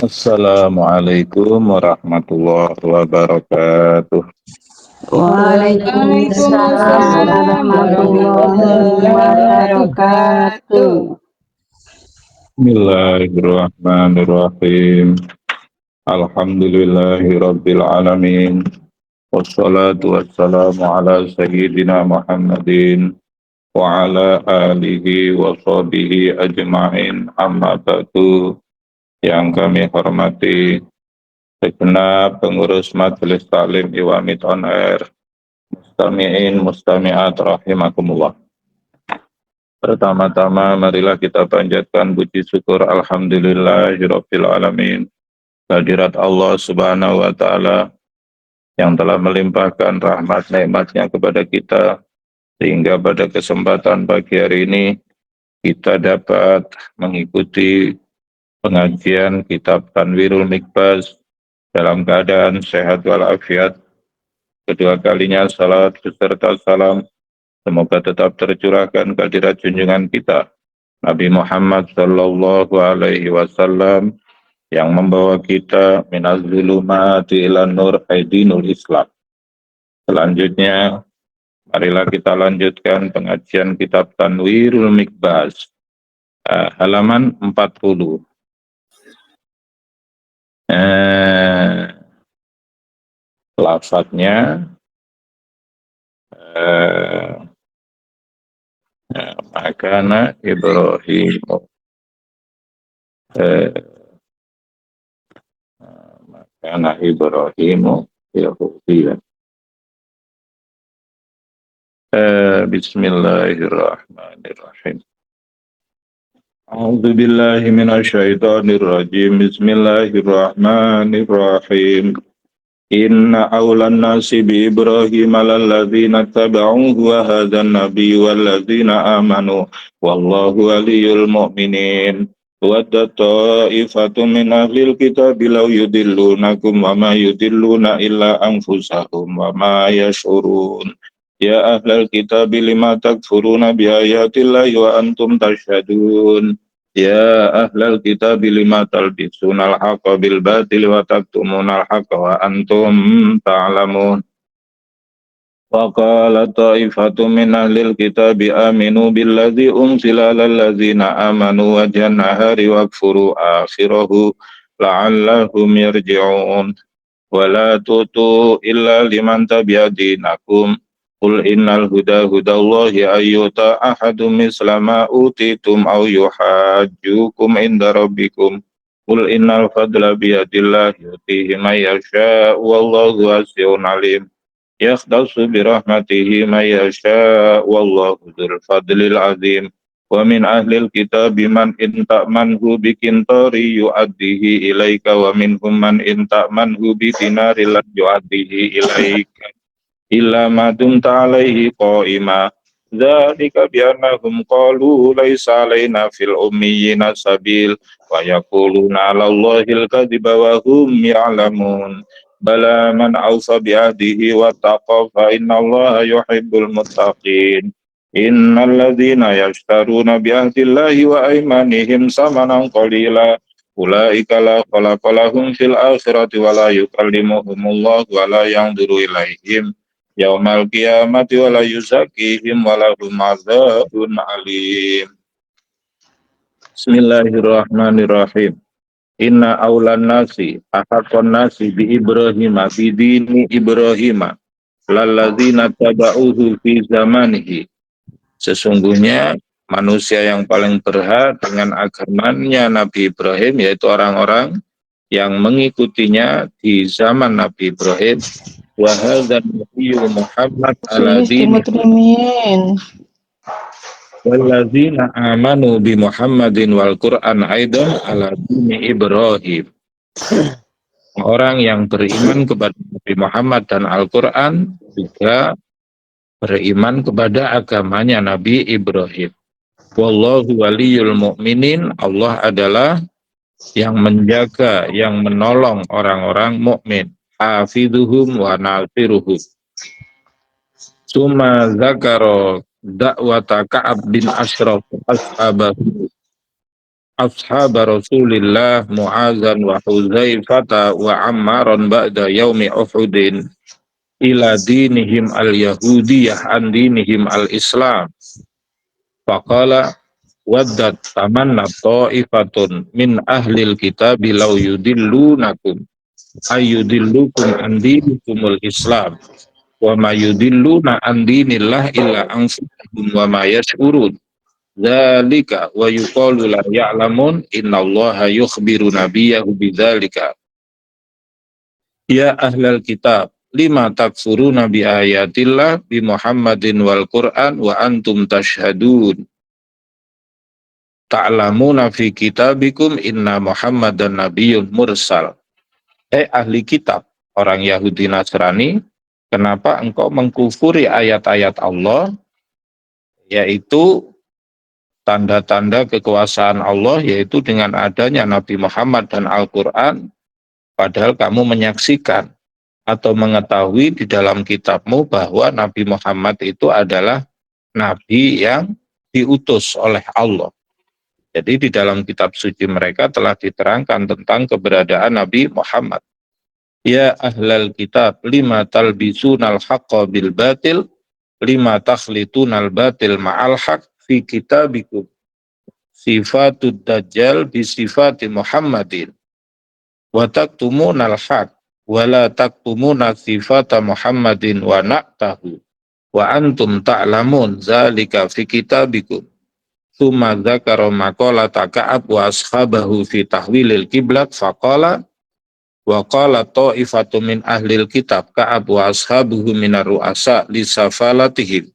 Assalamualaikum warahmatullahi wabarakatuh. Waalaikumsalam Waalaikumsalam warahmatullahi warahmatullahi wabarakatuh. wabarakatuh. Bismillahirrahmanirrahim. Alhamdulillahirabbil alamin. Wassalatu wassalamu ala sayyidina Muhammadin wa ala alihi wa sahbihi ajma'in. Amma ba'du. Yang kami hormati segenap pengurus Majelis Taklim Iwamid On Air, mustami'in mustami'at rahimakumullah. Pertama-tama marilah kita panjatkan puji syukur alhamdulillahirabbil alamin kehadirat Allah Subhanahu wa taala yang telah melimpahkan rahmat nikmatnya kepada kita sehingga pada kesempatan pagi hari ini kita dapat mengikuti pengajian kitab Tanwirul Mikbaz dalam keadaan sehat walafiat. Kedua kalinya salat beserta salam semoga tetap tercurahkan kehadirat junjungan kita Nabi Muhammad sallallahu alaihi wasallam yang membawa kita minaz zulumati ilan nur aidinul Islam. Selanjutnya, marilah kita lanjutkan pengajian kitab Tanwirul Mikbaz, halaman 40. Lafadznya makana Ibrahim makana Ibrahim Yahudiyah. Bismillahirrahmanirrahim. A'udzu billahi minasyaitonir rajim. Bismillahirrahmanirrahim. Inna awlan nasi bi Ibrahim alalladzina taba'uhu wa hadzan nabiyyu walladzina amanu wallahu waliyul mu'minin. Wadda ta'ifatun min ahlil kitabi law yudillunakum wa ma yudilluna illa anfusahum wa ma yash'urun. Ya ahlal kitabi lima takfuruna bi ayatillahi wa antum tashhadun. Ya ahlal kitab lima talbisunal haqqa bil batil wa taktumunal haqqa wa antum ta'lamun. Wa qala ta'ifatun min ahlil kitabi aminu billadzi unzila alal ladzina amanu wajhan nahari wakfuru akhirahu la'allahum yarji'un. Wa la tutu illa liman tabi'a dinakum. Qul innal huda hudallahi ayyuta ahadum mislama utitum aw yuhajjukum inda rabbikum. Qul innal fadla biyadillahi yutihi man yasha'u wallahu wasi'un alim. Yakhtassu birahmatihi man yasha'u wallahu dzul fadlil azim. Wa min ahlil kitabi man in ta'manhu biqintari yu'addihi ilaika wa minhum man in ta'manhu bidinarin la yu'addihi ilaika illa ma dumta alaihi qa'ima. Dzalika biannahum qalu laisa alaina fil ummiyina sabil wa yaquluna 'alallahil kadziba wa hum ya'lamun. Bala man awfa bi ahdihi wa taqa fa innallaha yuhibbul muttaqin. Innal ladzina yashtaruna bi ahdillahi wa aymanihim samanan qalila ulaika la khalaqa lahum fil akhirati wa la yukallimuhumullahu wa la yanzuru ilaihim yaumal qiyamati wa la yuzakihim wa lahum adzabun alim. Bismillahirrahmanirrahim. Inna aulan nasi ahaqon nasi bi Ibrahim fi dini Ibrahim lalladzina taba'uhu fi zamanihi. Sesungguhnya manusia yang paling berhak dengan agamanya Nabi Ibrahim yaitu orang-orang yang mengikutinya di zaman Nabi Ibrahim. Wa hadzal nabiyyu Muhammad alladzina walladzina amanu bi Muhammadin wal Qur'an aidan ala dini Ibrahim. Orang yang beriman kepada Nabi Muhammad dan Al-Qur'an juga beriman kepada agamanya Nabi Ibrahim. Wallahu waliyul mu'minin. Allah adalah yang menjaga, yang menolong orang-orang mukmin. Hafiduhum wa nasiruhum. Suma zakaro da'wata Ka'ab bin Ashraf ashabahu. ashab Rasulillah Mu'adzan wa Hudzaifata wa Ammaran ba'da yaumi Uhudin ila dinihim al-yahudiyah an dinihim al-islam. Faqala waddat tamanna ta'ifatun min ahlil kitabi law yudillunakum ayyudillukum an dinikumul islam wa ma yudilluna an dinillah illa anfusahum wa ma yash'urun dzalika wa yuqalu la ya'lamun innallaha yukhbiru nabiyahu bidzalika ya ahlal kitab lima takfuruna bi ayatillah bi Muhammadin wal Qur'an wa antum tashhadun ta'lamuna fi kitabikum inna Muhammadan nabiyyun mursal. Ahli kitab, orang Yahudi Nasrani, kenapa engkau mengkufuri ayat-ayat Allah, yaitu tanda-tanda kekuasaan Allah, yaitu dengan adanya Nabi Muhammad dan Al-Quran, padahal kamu menyaksikan atau mengetahui di dalam kitabmu bahwa Nabi Muhammad itu adalah Nabi yang diutus oleh Allah. Jadi di dalam kitab suci mereka telah diterangkan tentang keberadaan Nabi Muhammad. Ya ahlal kitab lima talbisunal haqqa bil batil lima takhlitunal batil ma'al haq fi kitabikum sifatud dajjal bi sifati Muhammadin wa taktumunal haq wa la taktumuna sifata Muhammadin wa na'tahu wa antum ta'lamun zalika fi kitabikum. Tsumma dzakara maqalata Ka'ab wa ashabahu fi tahwilil qiblat faqala wa qala ta'ifatu min ahlil kitab Ka'ab wa ashabuhu minar ru'asa li safalatihim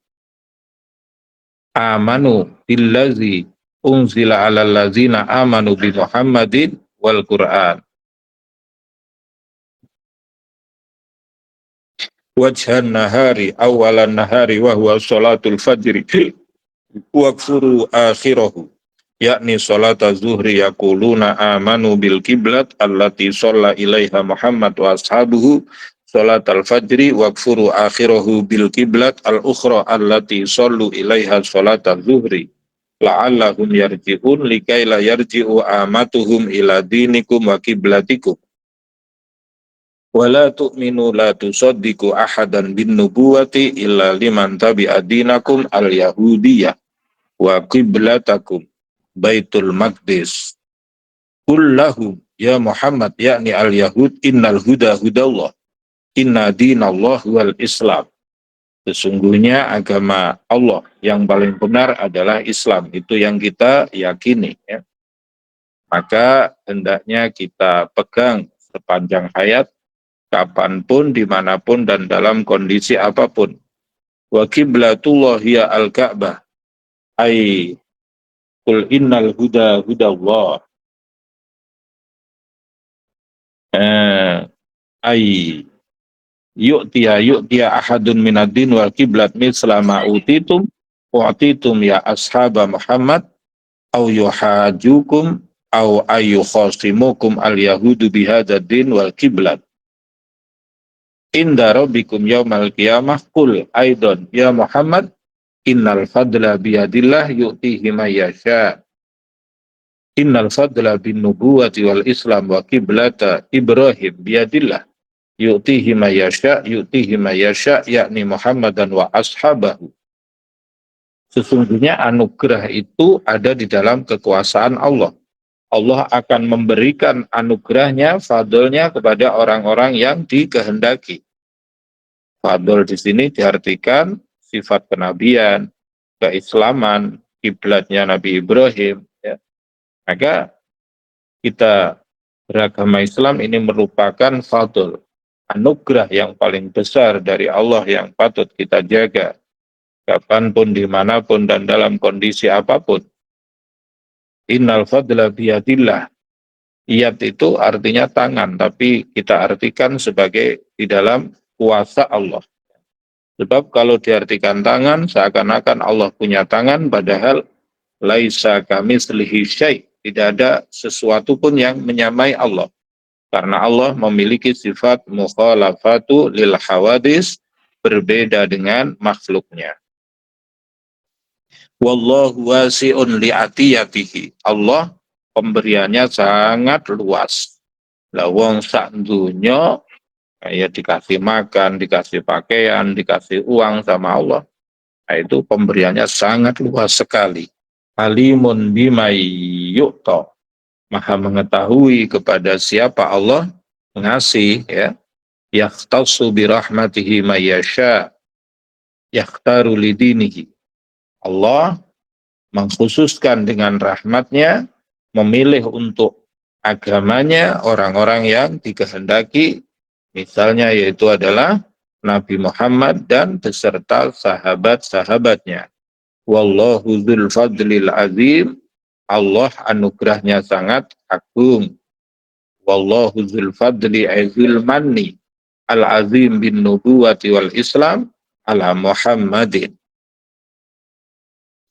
amanu billazi unzila 'alal ladzina amanu bi Muhammadin wal Qur'an wajhan nahari awalan nahari wa huwa salatul fajri waqfuru akhirahu yakni salata zuhri yaquluna amanu bil kiblat allati shalla ilaiha Muhammad wa ashabuhu salat al-fajri waqfuru akhirahu bil kiblat al-ukhra allati shallu ilaiha salat al-zuhri la'allahum yarji'un likai la yarji'u amatuhum ila dinikum wa kiblatikum wa la tu'minu la tusaddiqu ahadan bin nubuwati illa liman tabi'a dinakum al-yahudiyah wa qiblatakum Baitul Maqdis. Kullahu ya Muhammad yakni al-Yahud innal huda hudallah inna dinallah wal Islam. Sesungguhnya agama Allah yang paling benar adalah Islam. Itu yang kita yakini. Ya. Maka hendaknya kita pegang sepanjang hayat, kapanpun, dimanapun, dan dalam kondisi apapun. Wa qiblatullah hiya al-Ka'bah. Ay Qul innal huda hudallah. Ay yu'tiya ahadun minad-din wal qiblat misla ma utitum ya ashaba Muhammad au yuhajukum au ayyukhasimukum al-yahudu bihadzal din wal qiblat. Inda rabbikum yaumal qiyamah qul aidan ya Muhammad innal fadla biyadillah yu'tihi may yasha. Innal fadla bin nubuwati wal islam wa qiblata Ibrahim biyadillah yu'tihi may yasha yakni Muhammadan wa ashabahu. Sesungguhnya anugerah itu ada di dalam kekuasaan Allah. Allah akan memberikan anugerahnya, fadlnya kepada orang-orang yang dikehendaki. Fadl di sini diartikan sifat kenabian, keislaman, kiblatnya Nabi Ibrahim. Ya. Maka kita beragama Islam ini merupakan fadl, anugerah yang paling besar dari Allah yang patut kita jaga, kapanpun, dimanapun, dan dalam kondisi apapun. Innal fadla biyadillah. Iyad itu artinya tangan, tapi kita artikan sebagai di dalam kuasa Allah. Sebab kalau diartikan tangan, seakan-akan Allah punya tangan, padahal laisa kamitslihi syai'. Tidak ada sesuatu pun yang menyamai Allah. Karena Allah memiliki sifat mukhalafatu lil hawadis, berbeda dengan makhluknya. Wallahu wasi'un li'atiyatihi. Allah pemberiannya sangat luas. Lah wong sak dunya ya dikasih makan, dikasih pakaian, dikasih uang sama Allah. Nah, itu pemberiannya sangat luas sekali. Alimun bima yu'ta. Maha mengetahui kepada siapa Allah ngasih ya. Yakhtassu birahmatihi mayyasha. Yakhtaru lidinihi. Allah mengkhususkan dengan rahmatnya, memilih untuk agamanya orang-orang yang dikehendaki, misalnya yaitu adalah Nabi Muhammad dan beserta sahabat-sahabatnya. Wallahu dzul fadlil azim. Allah anugerahnya sangat agung. Wallahu dzul fadli azil manni al azim bin nubuwati wal islam ala Muhammadin.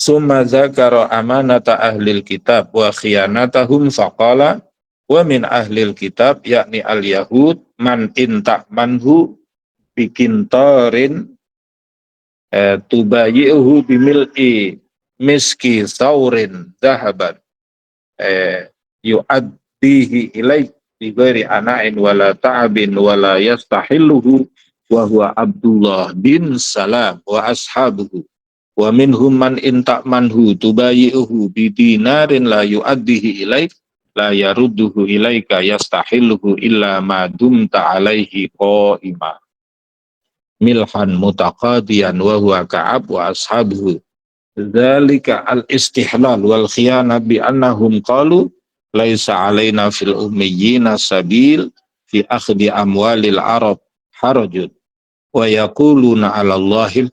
Summa zakara amanata ahlil kitab wa khiyanatahum faqala wa min ahlil kitab yakni al yahud man inta manhu bikintarin tubayi'uhu bimil'i miski saurin zahaban yu'addihi ilaik bighairi ana'in wala ta'abin wala yastahilluhu wa huwa Abdullah bin Salam wa ashabuhu wa minhum man inta'manhu tubayi'uhu bidinarin la yu'addihi ilaik la yarudduhu ilaika yastahilluhu illa ma dumta alaihi qa'ima milhan mutaqadiyan wa huwa Ka'ab wa ashabuhu dzalika al-istihlal wal khiyanah bi annahum qalu laisa alaina fil ummiyina sabil fi akhdi amwalil arab harajun wa yaquluna 'ala Allahil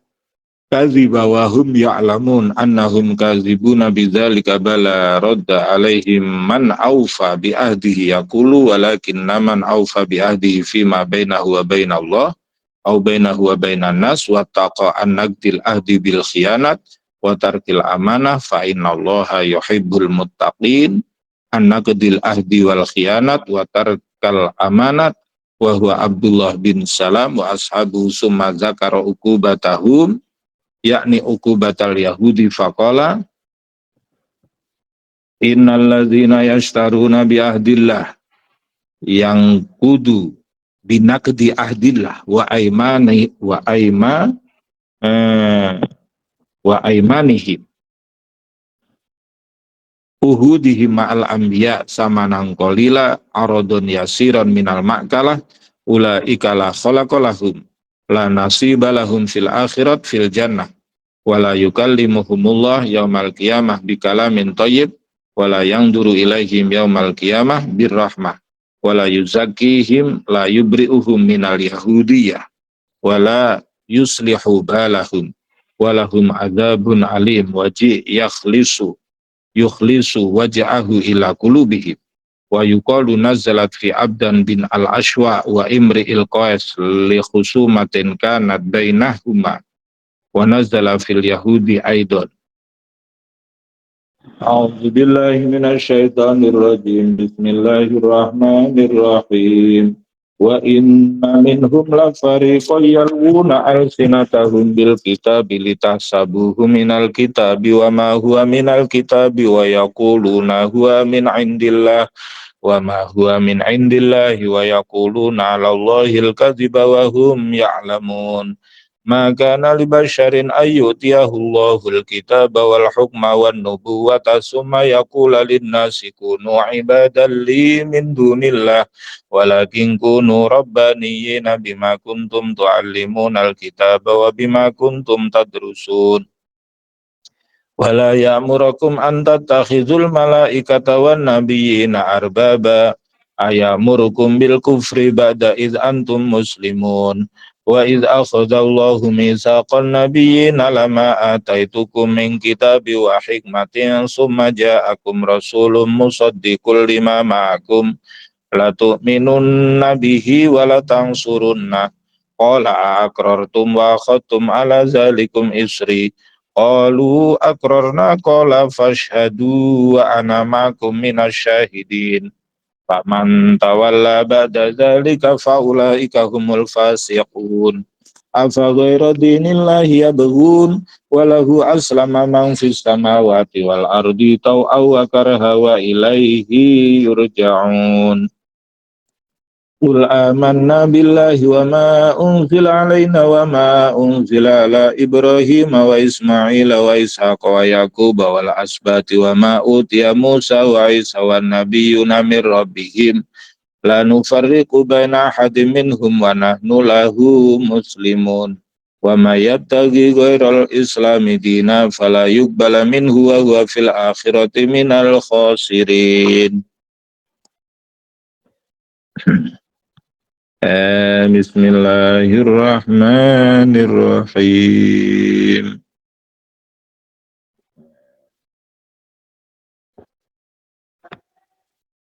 kadhiba wa hum ya'lamun annahum kadhibuna bidzalika bala radda alaihim man awfa bi ahdihi yaqulu walakinna man awfa bi ahdihi fima bainahu wa bainallah au bainahu wa bainan nas wa taqa an naqdil ahdi bil khiyanat wa tarkil amanah fa innallaha yuhibbul muttaqin an naqdil ahdi wal khiyanat wa tarkal amanat wa huwa Abdullah bin Salam wa ashabu summa zakara uqubatahum yakni uqubatal yahudi faqala innal ladzina yashtaruna bi ahdillah yang kudu binaqdi ahdillah wa aimani wa aimanihim uhudihim ma'al anbiya samanang qalila aradun yasiran minal ma'kalah ulaika la khalaqalahum la nasiba lahum fil akhirat fil jannah wala yukallimuhumullah yaumal qiyamah bikalamin thayyib wala yanzuru ilaihim yaumal qiyamah birrahmah wala yuzakkihim la yubri'uhum minal yahudiyyah wala yuslihu balahum walahum adzabun alim waji yukhlisu waj'ahu ila qulubihim wa yuqalu nazalat fi abdan bin al-ashwa wa imri'il qais li khusumatin kanat bainahuma wa nazala fil yahudi aidan. A'udzu billahi minasy syaithanir rajim. Bismillahirrahmanirrahim. Wa inna minhum la fariqan yalwuna alsinatahum bil kitabi litahsabuhu minal kitabi wa ma huwa minal kitabi wa yaquluna huwa min indillah wa ma huwa min indillahi wa yaquluna 'ala Allahil kadhiba wa hum ya'lamun. Ma kana li basharin ayyutiyahul kitaba wal hukma wan nubuwata summa yaqula lin-nasi kunu ibadan li min dunillah walakin kunu rabbaniyina bima kuntum tu'allimunal kitaba wa bima kuntum tadrusun wala ya'murakum an tattakhizul malaikata wan nabiyyina arbaba ayamurukum bil kufri ba'da id antum muslimun wa idh akhadallahu mitsaqan nabiyyina lama ataitukum min kitabi wa hikmatin summa ja'akum rasulun musaddiqul lima ma'akum la tu'minunna bihi wa la tansurunna qala aqrartum wa akhadtum ala zalikum isri qalu aqrarna qala fashhadu wa ana ma'akum minasyahidin faman tawalla ba'da dzalika faulaika humul fasiqun. afa ghaira dinillahi yabghun wa lahu aslama man fis samawati wal ardi tau'aw wa karha wa ilaihi yurja'un. Qul amanna billahi wa ma unzila alaina wa ma unzila ala Ibrahim wa Ismail wa Ishaq wa Yaqub wal asbati wa ma utiya Musa wa Isa wa nabiyyuna min rabbihim la nufarriqu baina ahadin minhum wa nahnu lahu muslimun. Wa ma yabtaghi ghairal islami dina fala yuqbala minhu wa huwa fil akhirati minal khasirin. Bismillahirrahmanirrahim.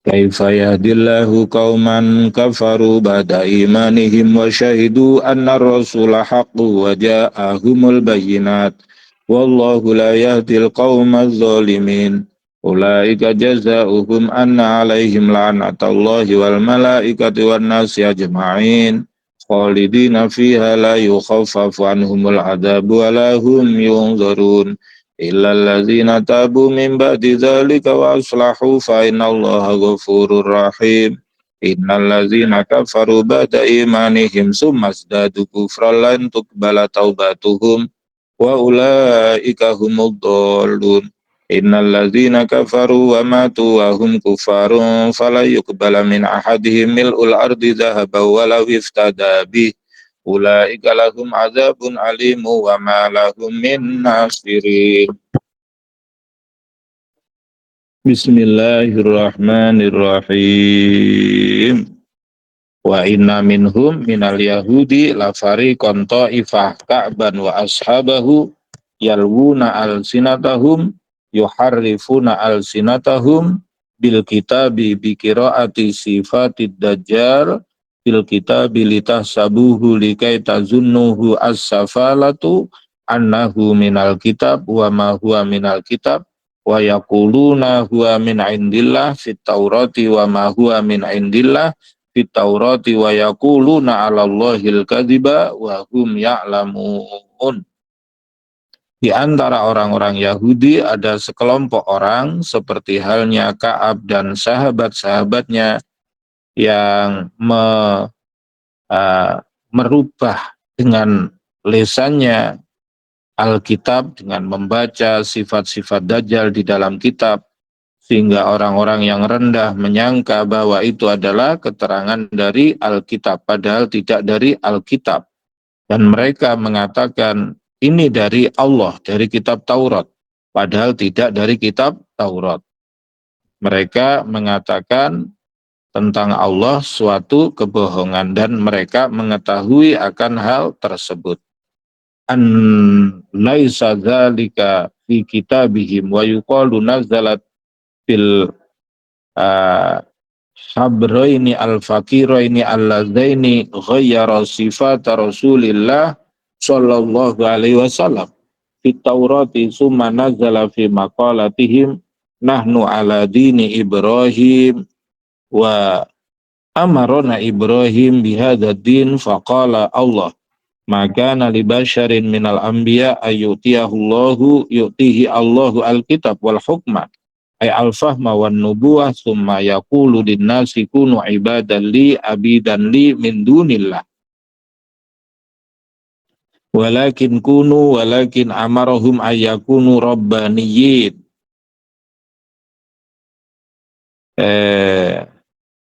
Kaifa yahdillahu qauman kafaru ba'da imanihim wa syahidu anna rasula haqqu wa ja'ahumul bayyinat wallahu la yahdil qaumadz zalimin. Ulaika jazaohum anna alaihim la'natullahi wal malaikati wan nasi ajma'in khalidina fiha la yukhaffafu anhumul adabu wa la hum yunzarun illal ladzina tabu min ba'di dzalika wa aslahu fa innallaha ghafurur rahim. Innal ladzina kafaru ba'da imanihim summa zdadu kufran lan tuqbala taubatuhum wa ulaika humud dhallun. Innal ladzina kafaru wa matu wa hum kufarun fala yuqbala min ahadihim mil'ul ardi dhahaban walau iftada bih. Ulaika lahum azabun alimu wa ma lahum min nasirin. Bismillahirrahmanirrahim. Wa inna minhum minal yahudi la fariqan ta'ifah ka'ban wa ashabahu yalwuna alsinatahum yuharrifuna alsinatahum bil kitabi bi qiraati sifatid dajjal bil kitabi litahsabuhu likai tazunnuhu as-safalatu annahu minal kitab wa ma huwa minal kitab wa yaquluna huwa min indillah fit taurati wa ma huwa min indillah fit taurati wa yaquluna 'alallahil kadziba wa hum ya'lamun. Di antara orang-orang Yahudi ada sekelompok orang seperti halnya Ka'ab dan sahabat-sahabatnya yang merubah dengan lesannya Alkitab dengan membaca sifat-sifat Dajjal di dalam kitab sehingga orang-orang yang rendah menyangka bahwa itu adalah keterangan dari Alkitab padahal tidak dari Alkitab dan mereka mengatakan ini dari Allah, dari kitab Taurat padahal tidak dari kitab Taurat. Mereka mengatakan tentang Allah suatu kebohongan dan mereka mengetahui akan hal tersebut. An laisa dzalika fi kitabihim wa yuqalu nazalat fil sabraini al-fakiraini allazaini ghayyara sifat Rasulillah sallallahu alaihi wasallam fit Taurati summa nazala fi maqalatihim nahnu ala dini Ibrahim wa amarona Ibrahim bihadad din faqala Allah maka li basyarin minal anbiya yu'tihi Allahu alkitab wal hukma ay al-fahma wan nubuwah summa yaqulu linnasi kunu ibadan li abidan li min dunillah walakin amarahum ayyakunu rabbaniyin.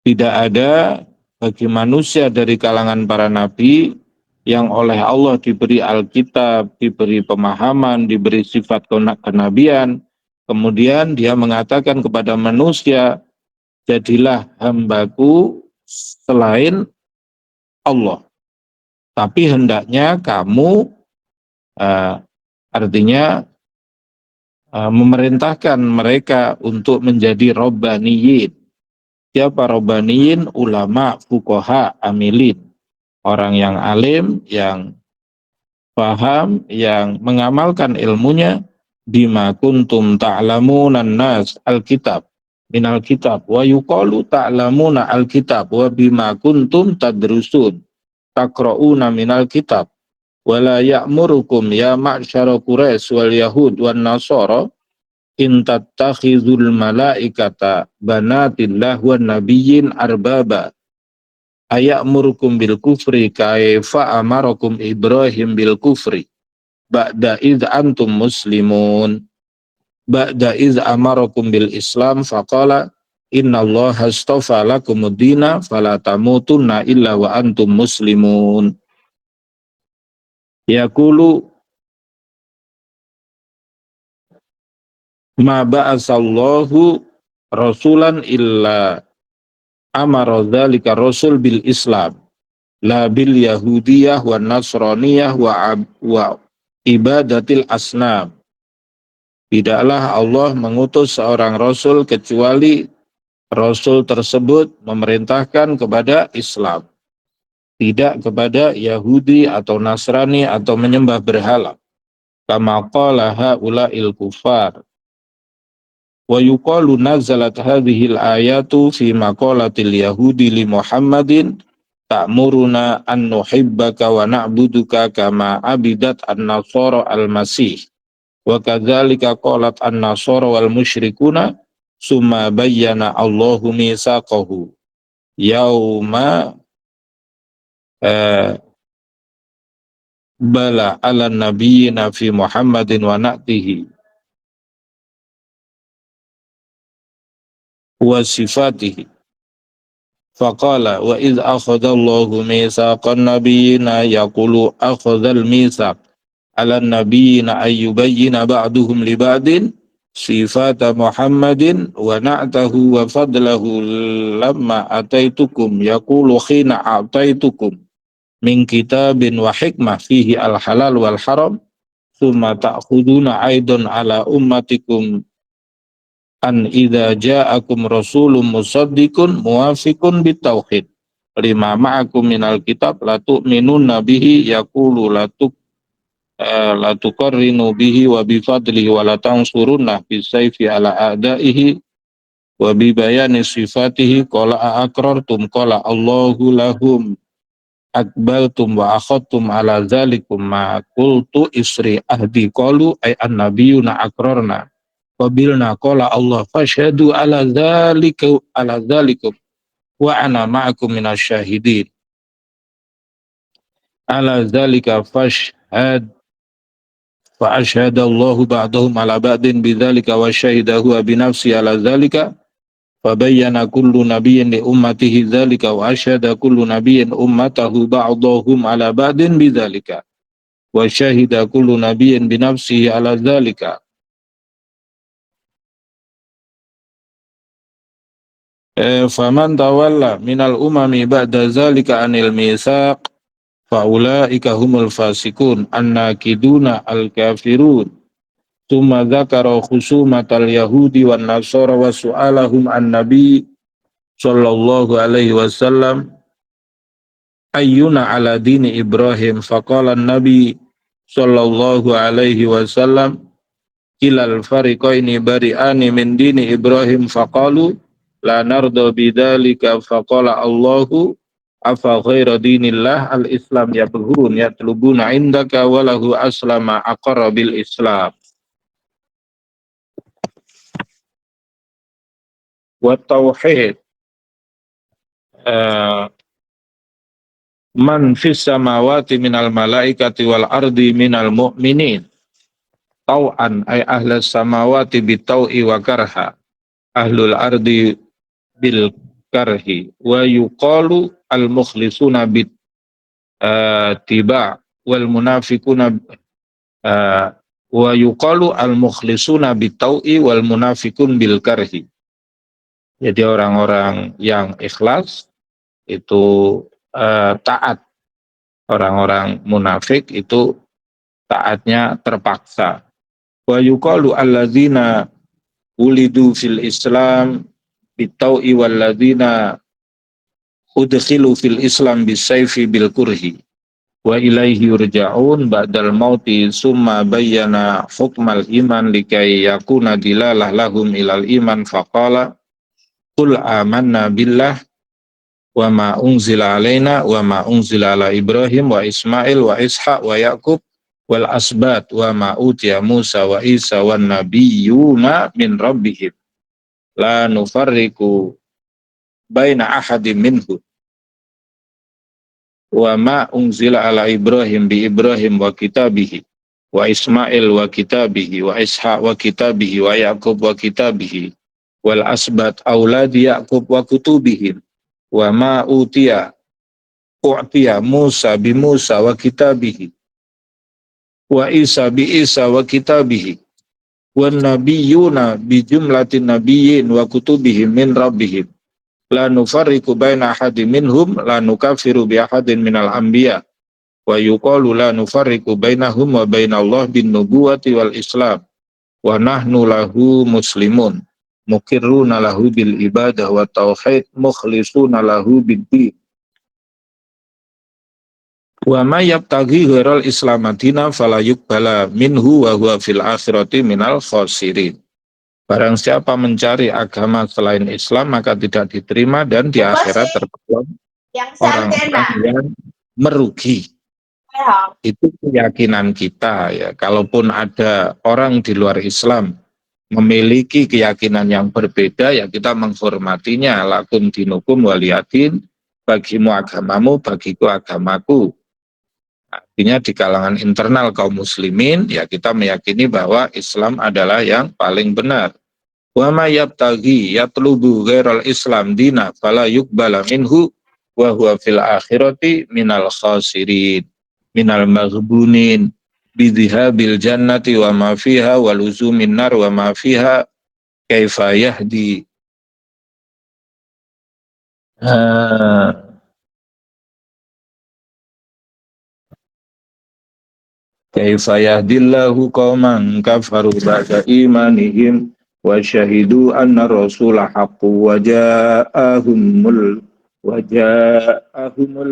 Tidak ada bagi manusia dari kalangan para nabi yang oleh Allah diberi Alkitab, diberi pemahaman, diberi sifat kenabian, kemudian dia mengatakan kepada manusia, jadilah hambaku selain Allah. Tapi hendaknya kamu artinya memerintahkan mereka untuk menjadi robbaniyin. Siapa robbaniyin? Ulama, fuqaha, amilin. Orang yang alim, yang paham, yang mengamalkan ilmunya. Bima kuntum ta'lamunan nas alkitab. Minal kitab. Wa yuqalu ta'lamuna alkitab. Wa bima kuntum tadrusun. Takra'una minal kitab. wala ya'murukum ya ma'syara Quraisy wal yahud wan nasara in tattakhizul malaikata banatillah wan nabiyyin arbaba aya'murukum bil kufri kaifa amarakum Ibrahim bil kufri ba'da id antum muslimun ba'da id amarakum bil islam faqala innallaha astafa lakumud dina fala tamutunna illa wa antum muslimun. Yaqulu ma ba'asallahu rasulan illa amara dzalika rasul bil islam la bil yahudiyah wa nasraniyah wa ibadatil asnam. Tidaklah Allah mengutus seorang rasul kecuali rasul tersebut memerintahkan kepada Islam, tidak kepada Yahudi atau Nasrani atau menyembah berhala. Kama qala haula'il kufar. Wa yuqalu nazalat hadhil ayatu fi maqalatil yahudi li Muhammadin ta'muruna an nuhibbaka wa na'buduka kama abidat an-nasara al-masih wa kadzalika qalat an-nasara wal musyrikuna summa bayyana Allahu mitsaqahu yauma bala ala nabiyyina fi Muhammadin wa na'tihi wa sifatihi faqala wa idh akhadallahu mitsaqan nabiyyina yaqulu akhadhal mitsaq ala nabiyyina ayyubayyina ba'duhum li ba'din sifata Muhammadin wa na'tahu wa fadlahu lamma ataitukum yaqulu khina a'taitukum min kitabin wa hikmah fihi al-halal wal haram thumma ta'khuduna aidan ala ummatikum an idza ja'akum rasulun musaddiqun muwafiqun bitauhid lima ma'akum minal kitab la tu'minunna bihi yaqulu la tuqarrinu bihi wa bi fadlihi wa la tansurunna bisayfi ala a'daihi wa bi bayani sifatihi qala aqrartum qala Allahu lahum akbaltum wa akhadtum ala zalikum ma qultu isri ahdi qalu ay annabiyuna aqrarna qabilna qala Allah fashhadu ala zalikum wa ana ma'akum minasyahidin ala zalika fashhad fa asyhadallahu ba'dahum ala ba'din bidzalika wa syahidahu bi nafsi ala zalika fabayyana kullu nabiyyin li ummatihi dzalika wa asyhada kullu nabiyyin ummatahu ba'dahum ala ba'din bidzalika wa syahida kullu nabiyyin bi nafsihi ala dzalika. Faman tawalla minal umami ba'da dzalika anil mitsaq faulaika humul fasikun annakiduna al-kafirun. Tsumma dzakara khusumatal yahudi wan nasara wa su'alahum an-nabi sallallahu alaihi wasallam ayyuna ala dini Ibrahim faqala an-nabi sallallahu alaihi wasallam kilal fariqaini bari'ani min dini Ibrahim faqalu la nardo bidzalika faqala Allahu afa ghaira dinillah al-islam yabghun yatlubuna indaka walahu aslama aqarra bil islam wa tauhid man fis samawati minal malaikati wal ardi minal mu'minin tau'an ay ahlas samawati bitau'i wa karha ahlul ardi bil karhi wa yuqalu al mukhlisuna bit tiba wal munafiquna wa yuqalu al mukhlisuna bitau'i wal munafiqun bil karhi. Jadi orang-orang yang ikhlas itu taat, orang-orang munafik itu taatnya terpaksa. Wa yuqalu alladzina ulidu fil Islam bitau'i walladzina udkhilu fil Islam bisayfi bil kurhi wa ilaihi yurja'un ba'dal mauti summa bayyana hukmal iman likai yakuna dilalah lahum ilal iman faqala qul amanna billah wa ma unzila alaina wa ma unzila ala Ibrahim wa Ismail wa Ishaq wa Yaqub wal asbat wa ma utiya Musa wa Isa wan nabiyyuna min rabbihim la nufarriqu baina ahadin minhu wa ma unzila ala Ibrahim bi Ibrahim wa kitabihi wa Ismail wa kitabihi wa Ishaq wa kitabihi wa Yaqub wa kitabihi wal asbat auladi Yaqub wa kutubihim wa ma u'tiya Musa bi Musa wa kitabihi wa Isa bi Isa wa kitabihi wan nabiyyuna bi jumlatin nabiyyin wa kutubihim min rabbihim la nufarriqu baina ahadin minhum la nukaffiru bi ahadin minal anbiya wa yuqalu la nufarriqu bainahum wa bainallah bin nubuwati wal islam wa nahnu lahu muslimun mukirruna lahu bil ibadah wa tauhid mukhlisuna lahu bid-din wa may yabtaghi ghairal islam madina fala yuqbala minhu wa huwa fil akhirati minal khasirin. Barang siapa mencari agama selain Islam maka tidak diterima dan di akhirat tergolong orang-orang yang merugi. Itu keyakinan kita ya. Kalaupun ada orang di luar Islam memiliki keyakinan yang berbeda ya kita menghormatinya. Lakum dinukum waliyadin, bagimu agamamu, bagiku agamaku. Artinya di kalangan internal kaum muslimin ya kita meyakini bahwa Islam adalah yang paling benar. Wa may yabtaghi yatlubu ghairal Islam dina fala yuqbala minhu wa huwa fil akhirati minal khasirin minal maghbunin bidhihabil jannati wa ma fiha wa luzumin nar wa ma fiha kaifa yahdi kaifa yahdillahu qauman kafaru ba'da imanihim wa syahidu anna rasula haqqu wa ja'ahumul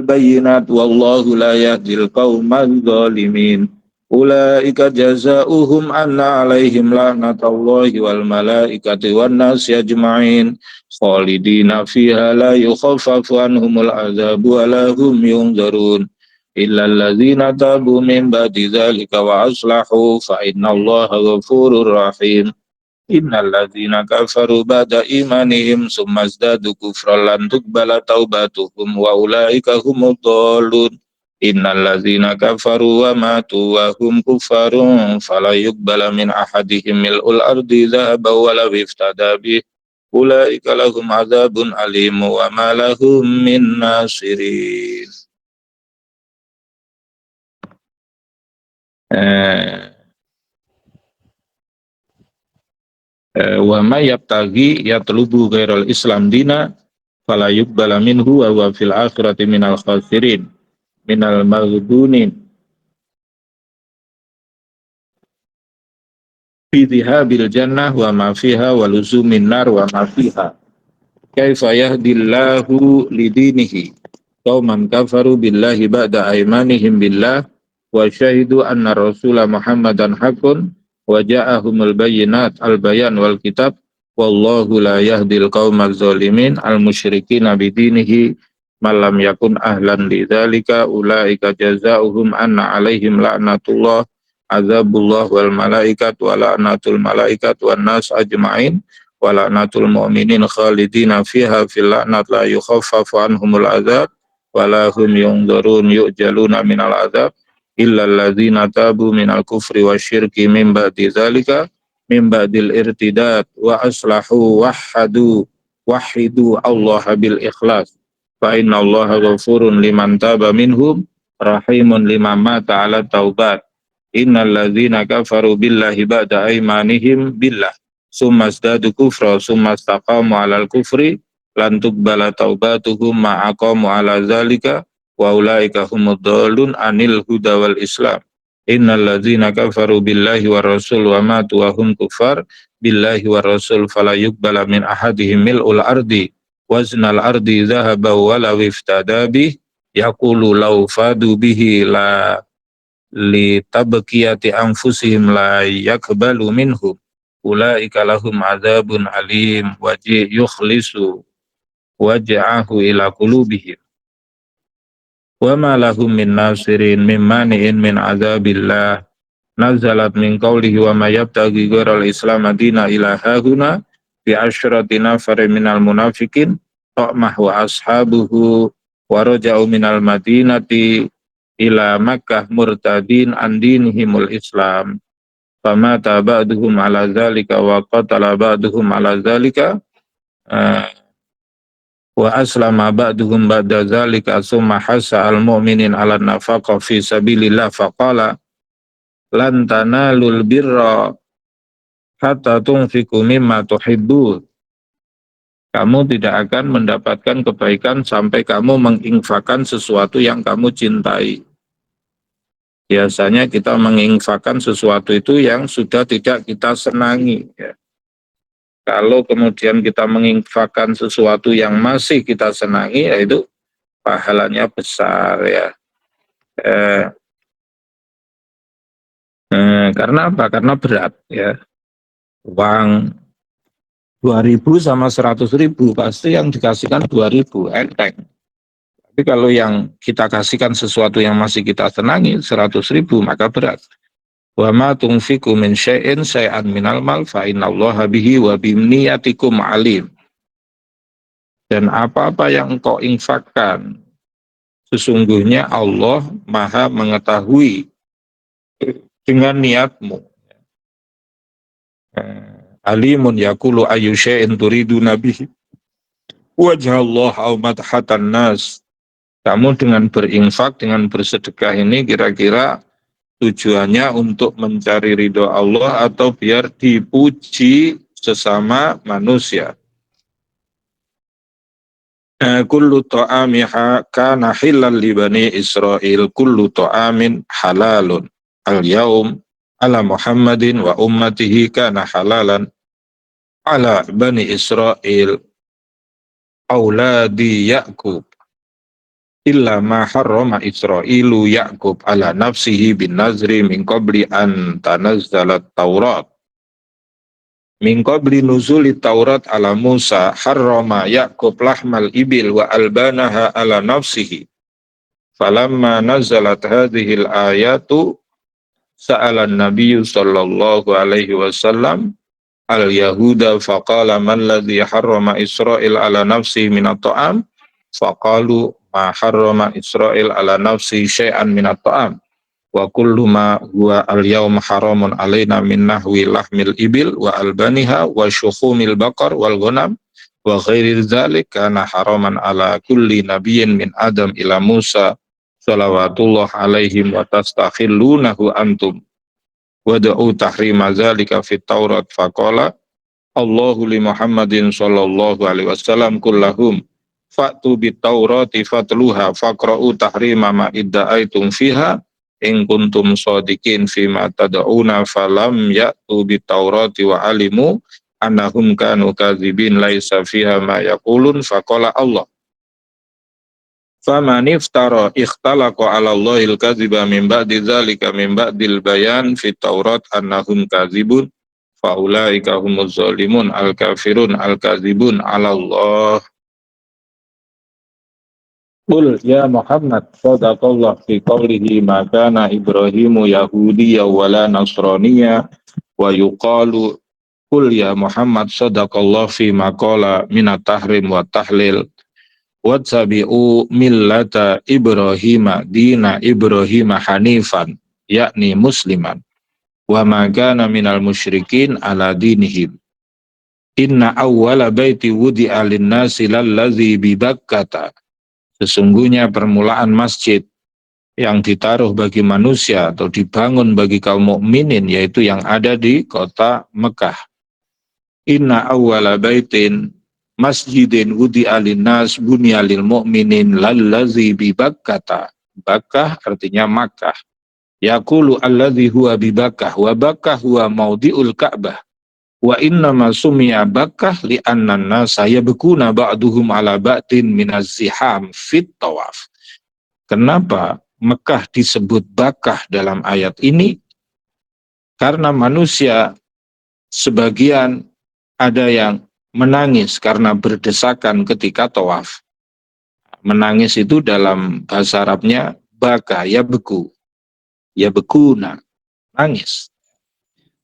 bayyinat wallahu la yahdil qaumal zalimin ulaika jazaohum anna alaihim laknatullahi wal malaikati wan nasi ajma'in khalidina fiha la yukhaffafu anhumul azabu wa lahum yunzarun illa alladzina tabu min ba'di dzalika wa aslahu fa innallaha ghafurur rahim innal ladzina kafaru ba'da imanihim summa zdadu kufran lan tuqbala taubatuhum wa ulaika humud dhalun innal ladzina kafaru wa matu wa hum kuffarun fala yuqbala min ahadihim mil'ul ardi dhahaban wa law iftada bih ulaika lahum adzabun alim wa ma lahum min nasirin. Wa may yabtaghi yatlubu ghairal islam dina fala yuqbala minhu wa huwa fil akhirati minal khasirin minal maghbunin fi dhihabil jannah wa ma fiha wa luzumin nar wa ma fiha kaifa yahdillahu lidinihi qauman kafaru billahi ba'da aymanihim billah wa syahidu anna rasula Muhammadan haqqun wa ja'ahumul bayyinat al-bayan wal kitab wallahu la yahdil qaumal zalimin al-musyrikina bidinihi man lam yakun ahlan lidzalika ulaika jazaohum anna alaihim la'natullah azabullah wal malaikat wa la'natul malaikat wan nas ajma'in wa la'natul mu'minin khalidina fiha fil la'nat la yukhaffafu anhumul azab wa lahum yunzarun yu'jaluna minal azab illa alladzina tabu minal kufri wasyirki min ba'di dzalika min ba'dil irtidad wa aslahu wahidu Allah bil ikhlas fa innallaha ghafurun liman taba minhum rahimun liman mata ala taubat innal ladzina kafaru billahi ba'da aymanihim billah summa zdadu kufra summa istaqamu alal kufri lan tuqbala taubatuhum ma aqamu ala dzalika wa ulaika humud dhalun anil huda wal islam innal ladzina kafaru billahi war rasul wa matu wa hum kufar billahi war rasul fala yuqbala min ahadihim mil'ul ardi waznal ardi dhahaba wa law iftada bih yaqulu law fadu bihi la li tabqiyati anfusihim la yakbalu minhum ulaika lahum adzabun alim wa yukhlisu waj'ahu ila qulubihim wa ma lahum min nasirin min mani'in min azabillah nazalat min qawlihi wa ma yabtaghi ghairal islam dina ila hahuna bi asyrati nafarin minal munafikin ta'mah wa ashabuhu wa raja'u minal madinati ila Makkah murtadin an dinihimul Islam fama ba'duhum ala dzalika wa qatala ba'duhum ala dzalika wa aslama ba'duhum ba'da dzalika summa hasa al mu'minin ala nafaqa fi sabilillah faqala lan tanalul birra hatta tunfiqu mimma tuhibbun. Kamu tidak akan mendapatkan kebaikan sampai kamu menginfakkan sesuatu yang kamu cintai. Biasanya kita menginfakkan sesuatu itu yang sudah tidak kita senangi. Ya. Kalau kemudian kita menginfakkan sesuatu yang masih kita senangi, yaitu pahalanya besar ya. Karena apa? Karena berat ya. Uang 2.000 sama 100.000 pasti yang dikasihkan 2.000 enteng. Tapi kalau yang kita kasihkan sesuatu yang masih kita senangi 100.000 maka berat. Wa ma tunfiqu min syai'in syai'an minal mal fa innallaha bihi wa bimniyatikum alim. Dan apa-apa yang engkau infakkan sesungguhnya Allah Maha mengetahui dengan niatmu. Alimun yakulu ayu syai'in turidu nabihi wajhallah au madhatan nas. Kamu dengan berinfak, dengan bersedekah ini kira-kira tujuannya untuk mencari ridho Allah atau biar dipuji sesama manusia. Kullu ta'ami kana hilal li bani Israel, kullu ta'amin halalun. Al-yaum ala Muhammadin wa ummatihi kana halalan ala bani Israel auladi Ya'qub illa ma harrama Israilu Ya'qub ala nafsihi bin nazri min qabli an tanazzalat Taurat min qabli nuzuli Taurat ala Musa harrama Ya'qub lahmal ibil wa albanaha ala nafsihi falamma nazalat hadhil ayatu sa'ala an-nabiyyu sallallahu alaihi wasallam al-yahuda faqala man ladhi harrama Israel ala nafsihi minat ta'am faqalu ma harrama Israel ala nafsihi syai'an minat ta'am wa kullu ma huwa al-yawm haramun alaina min nahwi lahmil ibil wa albaniha wa syukhumil baqar wal ghanam wa ghairi dzalik kana haraman ala kulli nabiyyin min Adam ila Musa salawatullah alaihim wa tastakhillunahu antum wada'u tahrima dzalika fit Taurat faqala Allahu li Muhammadin sallallahu alaihi wasallam kullahum fa'tu bit Taurati fatluha faqra'u tahrima ma idda'aitum fiha in kuntum shadiqin fima tad'una falam ya'tu bit Taurati wa alimu annahum kanu kadzibin laisa fiha ma yaqulun faqala Allah faman iftara ikhtalaqa 'ala Allahil kadziba min ba'di dzalika min ba'dil bayan fit Taurat annahum kadzibun faulaika humuz zalimun al-kafirun al-kadzibun 'ala Allah. Qul ya Muhammad sadaqallah fi qawlihi ma kana Ibrahimu yahudiyya wala nasraniyya wa yuqalu qul ya Muhammad sadaqallah fi ma qala minat tahrim wa tahlil wattabi'u millata Ibrahima dina Ibrahima hanifan yakni musliman wa ma kana minal musyrikin ala dinihim inna awwala baiti wudi'a lin-nasi lallazi bi Bakkata. Sesungguhnya permulaan masjid yang ditaruh bagi manusia atau dibangun bagi kaum mukminin yaitu yang ada di kota Mekah. Inna awwala baitin masjidin wudi'a lin-nas bunya lil mu'minin lallazi bi Bakkata. Bakkah artinya Makkah. Yaqulu allazi huwa bi Bakkah wa Bakkah huwa maudhi'ul Ka'bah. Wa innama sumiya Bakkah li'anna an-nasa yabkuna ba'duhum ala ba'din minaz ziham fit tawaf. Kenapa Mekah disebut Bakkah dalam ayat ini? Karena manusia sebagian ada yang menangis karena berdesakan ketika tawaf. Menangis itu dalam bahasa Arabnya baka, ya beku, nah, nangis.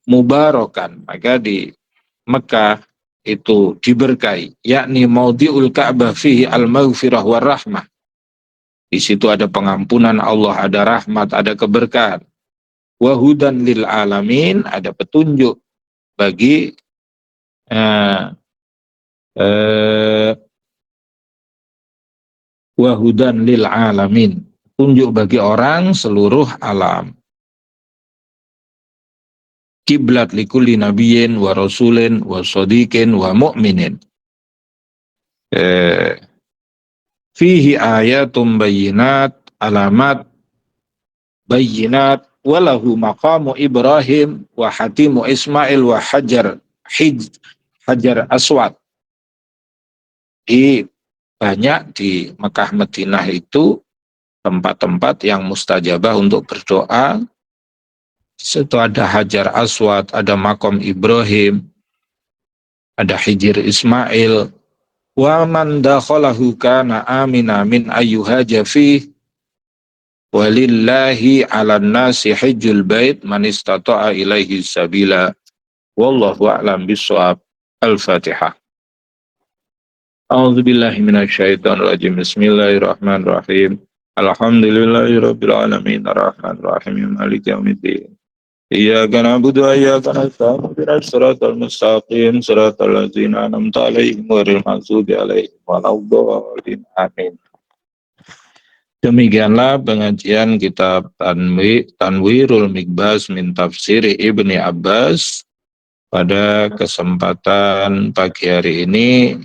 Mubarakan, maka di Mekah itu diberkahi, yakni maudhi'ul Ka'bah fihi al-maghfirah war rahmah. Di situ ada pengampunan Allah, ada rahmat, ada keberkahan. Wahudan lil alamin, ada petunjuk bagi eh, eh, wahudan lil alamin, tunjuk bagi orang seluruh alam. Kiblat likulli nabiyyin wa rasulin wa sadiqin wa mu'minin. Fihi ayatum bayinat, alamat bayinat, walahu maqamu Ibrahim wa hatimu Ismail wa hajar aswad. Di banyak di Mekah Madinah itu tempat-tempat yang mustajabah untuk berdoa. Di situ ada Hajar Aswad, ada Makom Ibrahim, ada Hijir Ismail. Wa man dakhalahu kana amina min ayyuhaja fih walillahi 'alan nasi hajjul bait man istata'a ilaihi sabila. Wallahu a'lam bissawab. Al-Fatihah. A'udzu billahi minasyaitonir rajim. Bismillahirrahmanirrahim. Alhamdulillahirabbil alamin arrahmanir rahim maliki yaumiddin. Iyyaka na'budu wa iyyaka nasta'in ihdinas siratal mustaqim siratal ladzina an'amta 'alaihim ghairil maghdubi 'alaihim waladdallin. Amin. Demikianlah pengajian kitab Tanwirul Mikbas min Tafsir Ibni Abbas pada kesempatan pagi hari ini.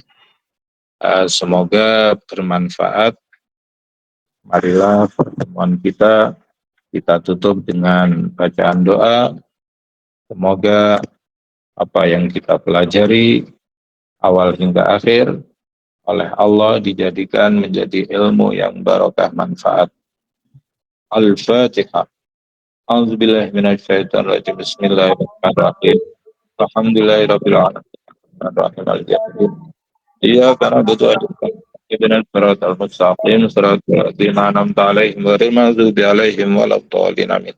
Semoga bermanfaat. Marilah pertemuan kita tutup dengan bacaan doa. Semoga apa yang kita pelajari awal hingga akhir oleh Allah dijadikan menjadi ilmu yang barokah manfaat. Al-Fatihah. A'udzubillahi minasyaitonirrajim. Bismillahirrahmanirrahim. Alhamdulillahirabbil alamin. Iyyaka na'budu wa iyyaka nasta'in ihdinas siratal mustaqim siratal ladzina an'amta 'alaihim ghairil maghdubi 'alaihim waladdallin. Amin.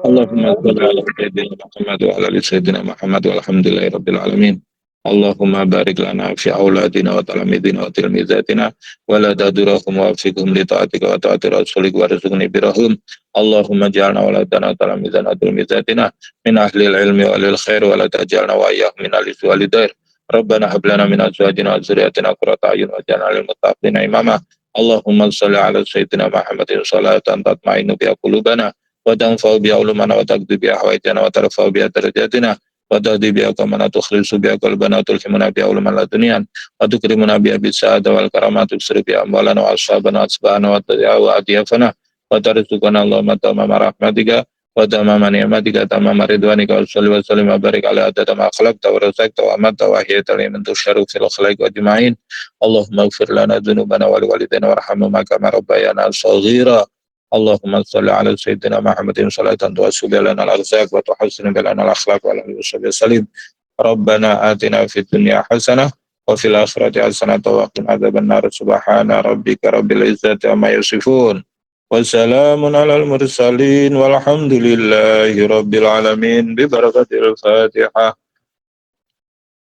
Allahumma shalli ala sayyidina Muhammad wa ala ali sayyidina Muhammad walhamdulillahirabbil alamin. Allahumma barik lana fi auladina wa talamidina wa tilmizatina wa la tadurahum wa fiqhum li ta'atika wa ta'ati rasulik wa rizqni birahum. Allahumma ja'alna wa ladana talamizana wa tilmizatina min ahli ilmi wa lil khair wa la taj'alna wa iyyahum min ahli walidair. Rabbana hab lana min azwajina wa dzurriyyatina qurrata a'yun waj'alna lil muttaqina imama. Allahumma shalli ala sayyidina Muhammadin salatan tatma'innu biha qulubana wa tanfa'u biha ulumana wa taqdi biha hawaijana wa tarfa'u biha darajatina wa tahdi biha kamana tukhlisu biha qalbana wa tulhimuna biha uluman laduniyan wa tukrimuna biha bisa'ada wal karamatu tusri biha amwalana wa ashabana wa asbahana wa tadiya'u adiyafana wa tarizukana Allahumma tamama rahmatika wa tamama ni'matika tamama ridwanika wa salli wa sallim wa barik ala adada ma khalaqta wa razaqta wa amatta wa ahyayta liman tusyaru fil khalaiq wa ajma'in. Allahumma ighfir lana dhunubana wa liwalidayna warhamhuma kama rabbayana shaghira. Allahumma shalli ala sayyidina Muhammadin salatan tuwassu lana al-arzaq wa tuhassinu lana al-akhlaq wa alihi wasallim. Rabbana atina fid dunya hasanah wa fil akhirati hasanah wa qina adzabannar. Subhana rabbika rabbil izzati amma yasifun. Wassalamun alal mursalin walhamdulillahi rabbil alamin bi barakatil Fatihah.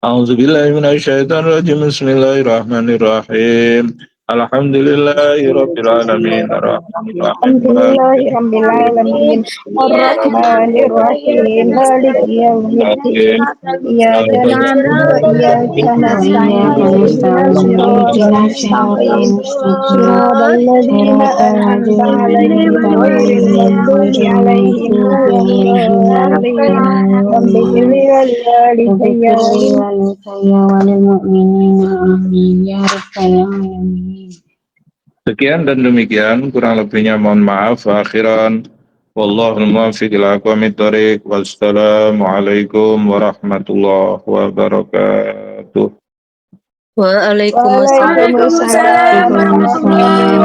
A'udzu billahi minasyaitonir rajim. Bismillahirrahmanirrahim. Alhamdulillahi rabbil alamin Alhamdulillahi rabbil alamin arrahmanir rahim maliki yaumiddin iyyaka na'budu wa iyyaka nasta'in ihdinas siratal mustaqim siratal ladzina an'amta 'alaihim ghairil maghdubi 'alaihim waladdallin. Rabbighfirli wa lil mu'minina amin ya rabbal alamin. Sekian dan demikian, kurang lebihnya mohon maaf. Akhiran, wallahul muwaffiq ila aqwamit thoriq. Wassalamualaikum warahmatullahi wabarakatuh. Waalaikumsalam warahmatullahi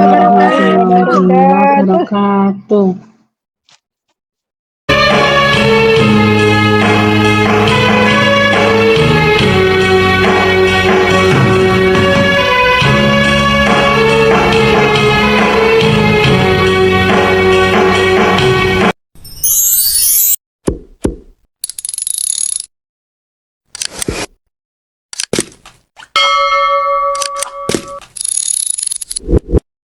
wabarakatuh.